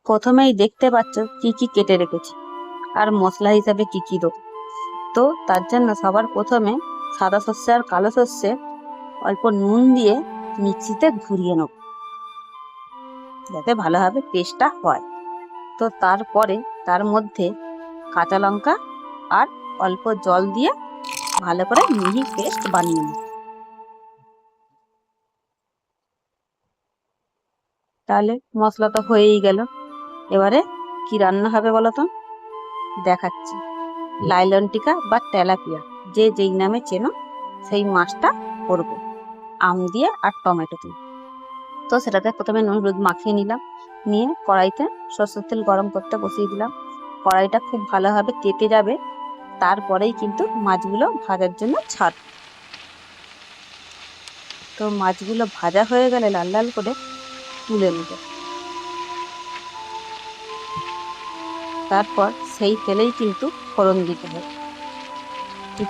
প্রথমেই দেখতে পাচ্ছ কি কি কেটে রেখেছি আর মশলা হিসাবে কি কি দেবো। তো তার জন্য সবার প্রথমে সাদা সর্ষে আর কালো সর্ষে অল্প নুন দিয়ে মিক্সিতে ঘুরিয়ে নেব, যাতে ভালোভাবে পেস্টটা হয়। তো তারপরে তার মধ্যে কাঁচা লঙ্কা আর অল্প জল দিয়ে ভালো করে মিহি পেস্ট বানিয়ে নেব। তাহলে মশলা তো হয়েই গেল। এবারে কি রান্না হবে বলো তো, দেখাচ্ছি। লাইলন টিকা বা তেলাপিয়া, যে যেই নামে চেনো, সেই মাছটা করবো আম দিয়ে আর টমেটো দিয়ে। তো সেটাতে প্রথমে নুন হলুদ মাখিয়ে নিলাম, নিয়ে কড়াইতে সরষের তেল গরম করতে বসিয়ে দিলাম। কড়াইটা খুব ভালোভাবে তেতে যাবে, তারপরেই কিন্তু মাছগুলো ভাজার জন্য ছাড়। তো মাছগুলো ভাজা হয়ে গেলে লাল লাল করে তুলে নেব। তারপর সেই তেলেই কিন্তু ফোড়ন দিতে হবে।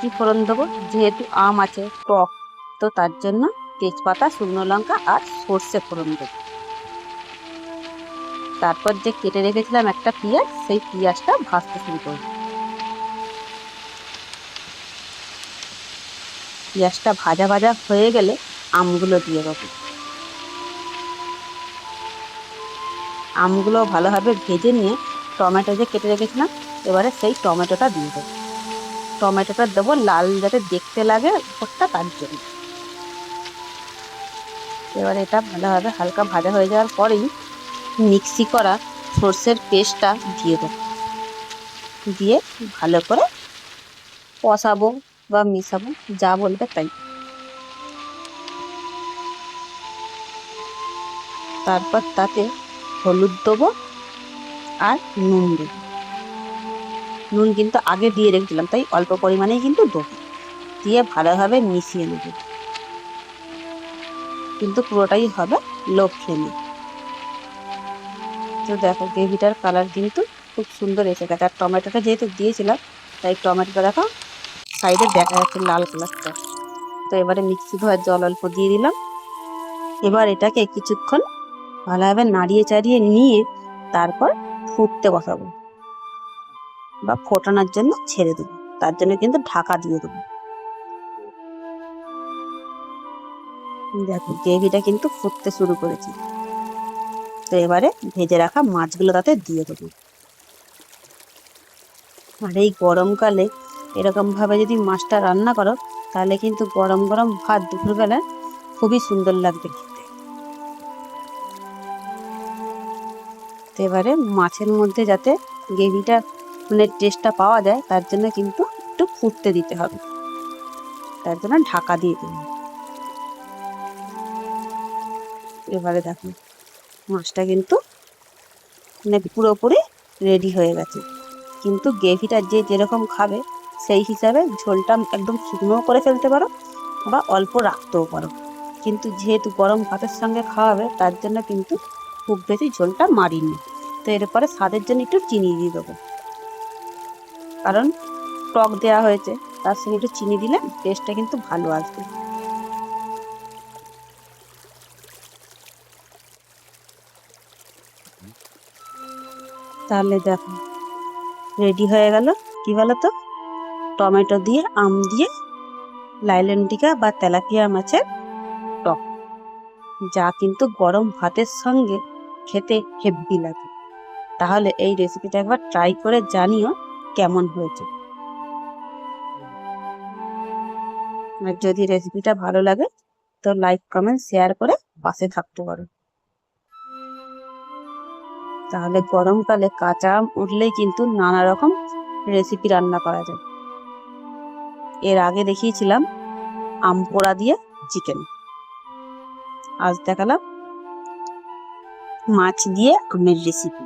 কি ফোড়ন দেবো, যেহেতু আম আছে টক, তো তার জন্য তেজপাতা, শুকনো লঙ্কা আর সর্ষে ফোড়ন দেবো। তারপর যে কেটে রেখেছিলাম একটা পেঁয়াজ, সেই পেঁয়াজটা ভাজতে শুরু করব। পেঁয়াজটা ভাজা ভাজা হয়ে গেলে আমগুলো দিয়ে দেবো। আমগুলো ভালোভাবে ভেজে নিয়ে টমেটো যে কেটে রেখেছিলাম, এবারে সেই টমেটোটা দিয়ে দেবো। টমেটোটা দেবো লাল যাতে দেখতে লাগে উপরটা, তার জন্য। এবারে এটা ভালোভাবে হালকা ভাজা হয়ে যাওয়ার পরেই মিক্সি করা সর্ষের পেস্টটা দিয়ে দেবো। দিয়ে ভালো করে কষাবো বা মিশাবো, যা বলবে তাই। তারপর তাতে হলুদ দেবো আর নুন দেবো। নুন কিন্তু আগে দিয়ে রেখেছিলাম, তাই অল্প পরিমাণেই কিন্তু দেবো। দিয়ে ভালোভাবে মিশিয়ে নেব, কিন্তু পুরোটাই হবে লো ফ্লেমে। তো দেখো গ্রেভিটার কালার কিন্তু খুব সুন্দর এসে গেছে। আর টমেটোটা যেহেতু দিয়েছিলাম, তাই টমেটোটা দেখো সাইডে দেখা যাচ্ছে লাল কালারটা। তো এবারে মিক্সি ধোয়ার জল অল্প দিয়ে দিলাম। এবার এটাকে কিছুক্ষণ ভালোভাবে নাড়িয়ে চাড়িয়ে নিয়ে তারপর ফুটতে বসাবো বা ফোটানোর জন্য ছেড়ে দেবো। তার জন্য কিন্তু ঢাকা দিয়ে দেবো। দেখো গ্রেভিটা কিন্তু ফুটতে শুরু করেছে। তো এবারে ভেজে রাখা মাছগুলো তাতে দিয়ে দেবো। আর এই গরমকালে এরকম ভাবে যদি মাছটা রান্না করো, তাহলে কিন্তু গরম গরম ভাত দুপুরবেলা খুবই সুন্দর লাগবে খেতে। তো এবারে মাছের মধ্যে যাতে গ্রেভিটা মানে টেস্টটা পাওয়া যায়, তার জন্য কিন্তু একটু ফুটতে দিতে হবে। তার জন্য ঢাকা দিয়ে দেবো। এবারে দেখো মাছটা কিন্তু মানে পুরোপুরি রেডি হয়ে গেছে। কিন্তু গ্রেভিটা যে যেরকম খাবে সেই হিসাবে ঝোলটা একদম শুকনো করে ফেলতে পারো বা অল্প রাখতেও পারো। কিন্তু যেহেতু গরম ভাতের সঙ্গে খাওয়াবে, তার জন্য কিন্তু খুব বেশি ঝোলটা মারিনি। তো এরপরে স্বাদের জন্য একটু চিনি দিয়ে দেবো, কারণ টক দেওয়া হয়েছে, তার সঙ্গে একটু চিনি দিলে টেস্টটা কিন্তু ভালো আসবে। তাহলে দেখো রেডি হয়ে গেল। কি বলো তো, টমেটো দিয়ে আম দিয়ে লাইলন টিকা বা তেলাপিয়া মাছের টক, যা কিন্তু গরম ভাতের সঙ্গে খেতে হেব্বি লাগে। তাহলে এই রেসিপিটা একবার ট্রাই করে জানিও কেমন হয়েছে। আর যদি রেসিপিটা ভালো লাগে তো লাইক কমেন্ট শেয়ার করে পাশে থাকতে পারো। তাহলে গরমকালে কাঁচা আম উঠলেই কিন্তু নানা রকম রেসিপি রান্না করা যায়। এর আগে দেখিয়েছিলাম আম পোড়া দিয়ে চিকেন, আজ দেখালাম মাছ দিয়ে আমের রেসিপি।